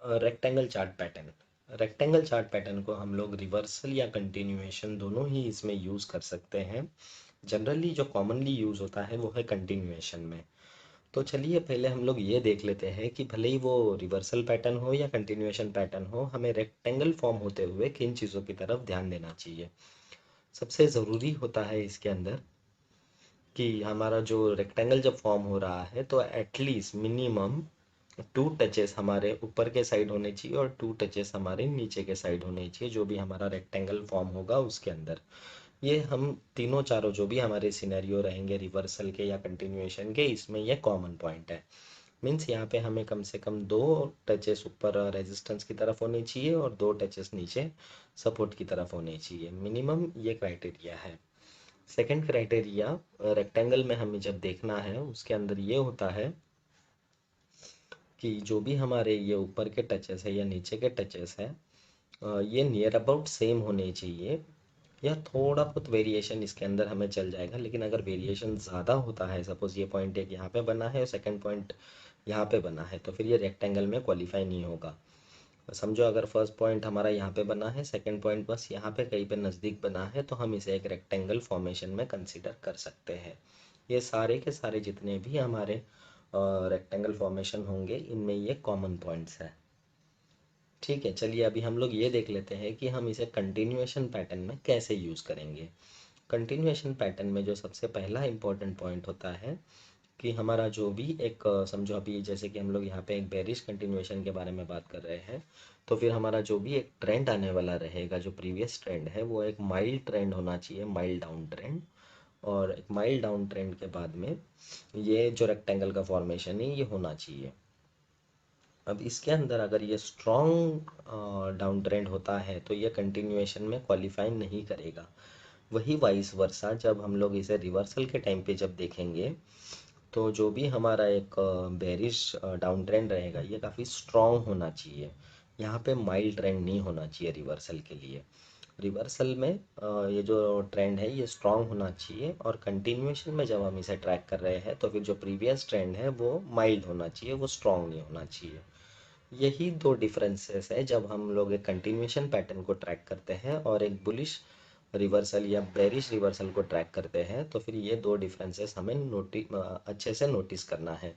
Rectangle chart pattern. Rectangle chart pattern को हम लोग रिवर्सल या कंटिन्यूएशन दोनों ही इसमें यूज़ कर सकते हैं। जनरली जो कॉमनली यूज़ होता है वो है कंटिन्यूएशन में। तो चलिए पहले हम लोग ये देख लेते हैं कि भले ही वो रिवर्सल पैटर्न हो या कंटिन्यूएशन पैटर्न हो, हमें रेक्टेंगल फॉर्म होते हुए किन चीज़ों की तरफ ध्यान देना चाहिए। सबसे ज़रूरी होता है इसके अंदर कि हमारा जो रेक्टेंगल जब फॉर्म हो रहा है तो एटलीस्ट मिनिमम 2 टचेस हमारे ऊपर के साइड होने चाहिए और 2 टचेस हमारे नीचे के साइड होने चाहिए, जो भी हमारा रेक्टेंगल फॉर्म होगा उसके अंदर। ये हम तीनों चारों जो भी हमारे सिनेरियो रहेंगे रिवर्सल के या कंटिन्यूएशन के, इसमें ये कॉमन पॉइंट है। मीन्स यहाँ पे हमें कम से कम 2 टचेस ऊपर रेजिस्टेंस की तरफ होने चाहिए और 2 टचेस नीचे सपोर्ट की तरफ होने चाहिए, मिनिमम ये क्राइटेरिया है। सेकंड क्राइटेरिया रेक्टेंगल में हमें जब देखना है उसके अंदर ये होता है कि जो भी हमारे ये ऊपर के टचेस है या नीचे के टचेस है, ये नियर अबाउट सेम होने चाहिए, या थोड़ा बहुत वेरिएशन इसके अंदर हमें चल जाएगा। लेकिन अगर वेरिएशन ज़्यादा होता है, सपोज ये पॉइंट एक यहाँ पे बना है और सेकंड पॉइंट यहाँ पे बना है, तो फिर ये रेक्टेंगल में क्वालिफाई नहीं होगा। समझो अगर फर्स्ट पॉइंट हमारा यहाँ पे बना है, सेकंड पॉइंट बस यहाँ पे कहीं पे नज़दीक बना है, तो हम इसे एक रेक्टेंगल फॉर्मेशन में कंसीडर कर सकते हैं। ये सारे के सारे जितने भी हमारे रेक्टेंगल फॉर्मेशन होंगे इनमें ये कॉमन पॉइंट्स हैं। ठीक है, चलिए अभी हम लोग ये देख लेते हैं कि हम इसे कंटिन्यूएशन पैटर्न में कैसे यूज़ करेंगे। कंटिन्यूएशन पैटर्न में जो सबसे पहला इंपॉर्टेंट पॉइंट होता है कि हमारा जो भी एक समझो अभी जैसे कि हम लोग यहाँ पे एक बेरिश कंटिन्यूएशन के बारे में बात कर रहे हैं, तो फिर हमारा जो भी एक ट्रेंड आने वाला रहेगा, जो प्रीवियस ट्रेंड है वो एक माइल्ड ट्रेंड होना चाहिए, माइल्ड डाउन ट्रेंड। और एक माइल्ड डाउन ट्रेंड के बाद में ये जो रेक्टेंगल का फॉर्मेशन है ये होना चाहिए। अब इसके अंदर अगर ये स्ट्रॉन्ग डाउन ट्रेंड होता है तो ये कंटिन्यूएशन में क्वालिफाई नहीं करेगा। वही वाइस वर्सा जब हम लोग इसे रिवर्सल के टाइम पे जब देखेंगे, तो जो भी हमारा एक बेरिश डाउन ट्रेंड रहेगा ये काफ़ी स्ट्रॉन्ग होना चाहिए। यहाँ पे माइल्ड ट्रेंड नहीं होना चाहिए रिवर्सल के लिए। रिवर्सल में ये जो ट्रेंड है ये स्ट्रॉन्ग होना चाहिए, और कंटिन्यूएशन में जब हम इसे ट्रैक कर रहे हैं तो फिर जो प्रीवियस ट्रेंड है वो माइल्ड होना चाहिए, वो स्ट्रॉन्ग नहीं होना चाहिए। यही दो डिफरेंसेस है जब हम लोग एक कंटिन्यूएशन पैटर्न को ट्रैक करते हैं और एक बुलिश रिवर्सल या बेरिश रिवर्सल को ट्रैक करते हैं, तो फिर ये दो डिफरेंसेस हमें अच्छे से नोटिस करना है।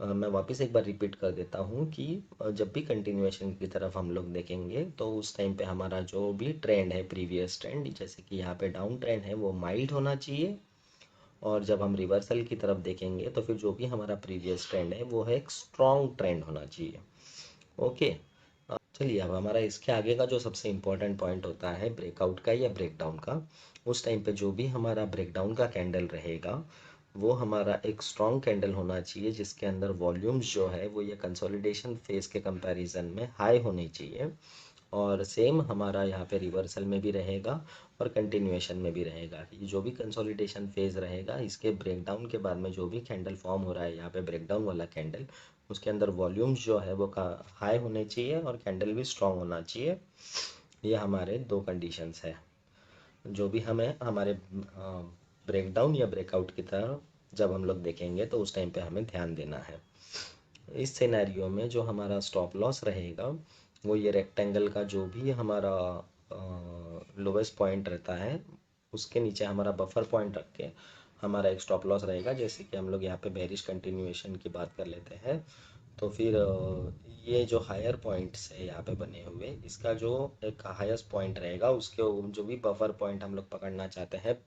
मैं वापस एक बार रिपीट कर देता हूँ कि जब भी कंटिन्यूएशन की तरफ हम लोग देखेंगे तो उस टाइम पे हमारा जो भी ट्रेंड है प्रीवियस ट्रेंड, जैसे कि यहाँ पे डाउन ट्रेंड है, वो माइल्ड होना चाहिए। और जब हम रिवर्सल की तरफ देखेंगे तो फिर जो भी हमारा प्रीवियस ट्रेंड है वो है एक स्ट्रॉन्ग ट्रेंड होना चाहिए। ओके, चलिए अब हमारा इसके आगे का जो सबसे इम्पोर्टेंट पॉइंट होता है ब्रेकआउट का या ब्रेकडाउन का। उस टाइम पे जो भी हमारा ब्रेकडाउन का कैंडल रहेगा वो हमारा एक स्ट्रॉन्ग कैंडल होना चाहिए, जिसके अंदर वॉल्यूम्स जो है वो ये कंसोलिडेशन फेज के कंपैरिजन में हाई होनी चाहिए। और सेम हमारा यहाँ पे रिवर्सल में भी रहेगा और कंटिन्यूएशन में भी रहेगा। ये जो भी कंसोलिडेशन फेज रहेगा इसके ब्रेकडाउन के बाद में जो भी कैंडल फॉर्म हो रहा है यहाँ पे ब्रेकडाउन वाला कैंडल, उसके अंदर वॉल्यूम्स जो है वो का हाई होने चाहिए और कैंडल भी स्ट्रॉन्ग होना चाहिए। ये हमारे दो कंडीशंस है जो भी हमें हमारे ब्रेकडाउन या ब्रेकआउट की तरह जब हम लोग देखेंगे तो उस टाइम पे हमें ध्यान देना है। इस सिनेरियो में जो हमारा स्टॉप लॉस रहेगा वो ये रेक्टेंगल का जो भी हमारा लोवेस्ट पॉइंट रहता है उसके नीचे हमारा बफर पॉइंट रख के हमारा एक स्टॉप लॉस रहेगा। जैसे कि हम लोग यहाँ पे बेरिश कंटिन्यूएशन की बात कर लेते हैं, तो फिर ये जो हायर पॉइंट्स है यहाँ पे बने हुए, इसका जो एक हाईएस्ट पॉइंट रहेगा उसके जो भी बफर पॉइंट हम लोग पकड़ना चाहते हैं,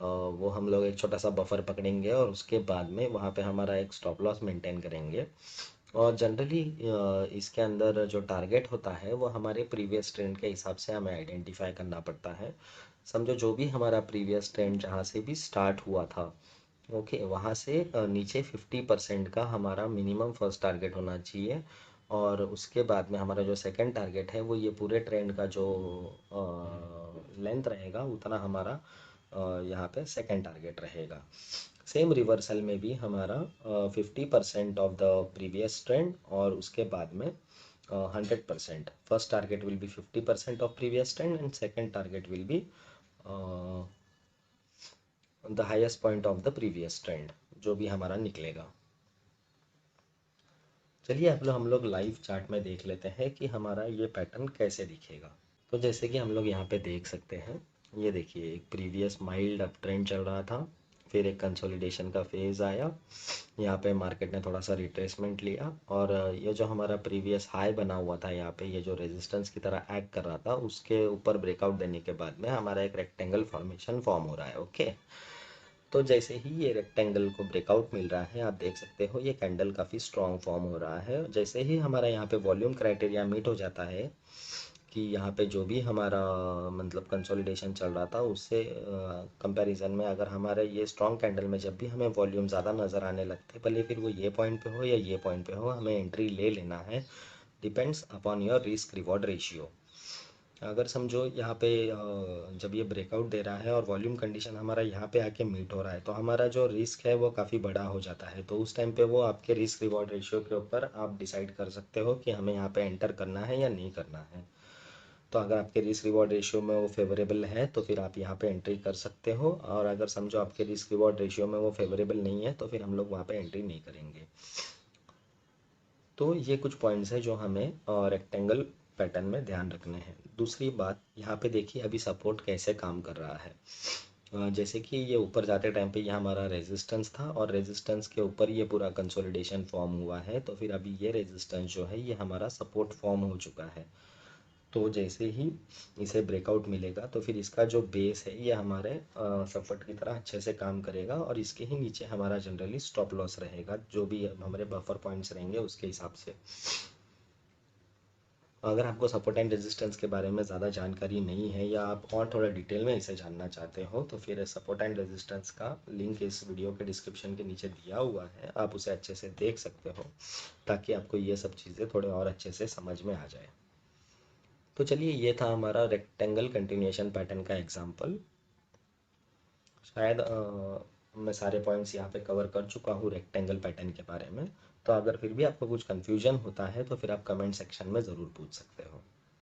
वो हम लोग एक छोटा सा बफर पकड़ेंगे और उसके बाद में वहाँ पे हमारा एक स्टॉप लॉस मेंटेन करेंगे। और जनरली इसके अंदर जो टारगेट होता है वो हमारे प्रीवियस ट्रेंड के हिसाब से हमें आइडेंटिफाई करना पड़ता है। समझो जो भी हमारा प्रीवियस ट्रेंड जहाँ से भी स्टार्ट हुआ था, ओके, वहाँ से नीचे 50% का हमारा मिनिमम फर्स्ट टारगेट होना चाहिए। और उसके बाद में हमारा जो सेकंड टारगेट है वो ये पूरे ट्रेंड का जो लेंथ रहेगा उतना हमारा यहाँ पे सेकंड टारगेट रहेगा। सेम रिवर्सल में भी हमारा 50% ऑफ द प्रीवियस ट्रेंड और उसके बाद में 100%। First target will be 50% of previous trend and second target will be the highest point of the previous trend, जो भी हमारा निकलेगा। चलिए अब हम लोग लाइव चार्ट में देख लेते हैं कि हमारा ये पैटर्न कैसे दिखेगा। तो जैसे कि हम लोग यहाँ पे देख सकते हैं, ये देखिए एक प्रीवियस माइल्ड अप ट्रेंड चल रहा था, फिर एक कंसोलिडेशन का फेज़ आया, यहाँ पे मार्केट ने थोड़ा सा रिट्रेसमेंट लिया और ये जो हमारा प्रीवियस हाई बना हुआ था यहाँ पे, ये जो रेजिस्टेंस की तरह एक्ट कर रहा था, उसके ऊपर ब्रेकआउट देने के बाद में हमारा एक रेक्टेंगल फॉर्मेशन फॉर्म हो रहा है। ओके, तो जैसे ही ये रेक्टेंगल को ब्रेकआउट मिल रहा है, आप देख सकते हो ये कैंडल काफ़ी स्ट्रॉन्ग फॉर्म हो रहा है। जैसे ही हमारा यहाँ पे वॉल्यूम क्राइटेरिया मीट हो जाता है कि यहाँ पे जो भी हमारा मतलब कंसोलिडेशन चल रहा था उससे कंपैरिजन में अगर हमारे ये स्ट्रॉन्ग कैंडल में जब भी हमें वॉल्यूम ज़्यादा नज़र आने लगते हैं, भले फिर वो ये पॉइंट पे हो या ये पॉइंट पे हो, हमें एंट्री ले लेना है। Depends upon your risk reward ratio. अगर समझो यहाँ पे जब ये ब्रेकआउट दे रहा है और वॉल्यूम कंडीशन हमारा यहाँ पे आके मीट हो रहा है, तो हमारा जो रिस्क है वो काफ़ी बड़ा हो जाता है। तो उस टाइम पे वो आपके रिस्क रिवॉर्ड रेशियो के ऊपर आप डिसाइड कर सकते हो कि हमें यहाँ पे एंटर करना है या नहीं करना है। तो अगर आपके रिस्क रिवॉर्ड रेशियो में वो फेवरेबल है तो फिर आप यहाँ पे एंट्री कर सकते हो, और अगर समझो आपके रिस्क रिवॉर्ड रेशियो में वो फेवरेबल नहीं है तो फिर हम लोग वहाँ पे एंट्री नहीं करेंगे। तो ये कुछ पॉइंट्स हैं जो हमें रेक्टेंगल पैटर्न में ध्यान रखने हैं। दूसरी बात, यहाँ पे देखिए अभी सपोर्ट कैसे काम कर रहा है। जैसे कि ये ऊपर जाते टाइम पे ये हमारा रेजिस्टेंस था और रेजिस्टेंस के ऊपर ये पूरा कंसोलिडेशन फॉर्म हुआ है, तो फिर अभी ये रेजिस्टेंस जो है ये हमारा सपोर्ट फॉर्म हो चुका है। तो जैसे ही इसे ब्रेकआउट मिलेगा तो फिर इसका जो बेस है ये हमारे सपोर्ट की तरह अच्छे से काम करेगा, और इसके ही नीचे हमारा जनरली स्टॉप लॉस रहेगा, जो भी हमारे बफर पॉइंट्स रहेंगे उसके हिसाब से। अगर आपको सपोर्ट एंड रेजिस्टेंस के बारे में ज़्यादा जानकारी नहीं है या आप और थोड़ा डिटेल में इसे जानना चाहते हो, तो फिर सपोर्ट एंड रेजिस्टेंस का लिंक इस वीडियो के डिस्क्रिप्शन के नीचे दिया हुआ है, आप उसे अच्छे से देख सकते हो ताकि आपको ये सब चीज़ें थोड़े और अच्छे से समझ में आ जाए। तो चलिए, ये था हमारा रेक्टेंगल कंटिन्यूएशन पैटर्न का एग्जांपल। शायद मैं सारे पॉइंट्स यहाँ पे कवर कर चुका हूँ रेक्टेंगल पैटर्न के बारे में। तो अगर फिर भी आपको कुछ कन्फ्यूजन होता है तो फिर आप कमेंट सेक्शन में ज़रूर पूछ सकते हो।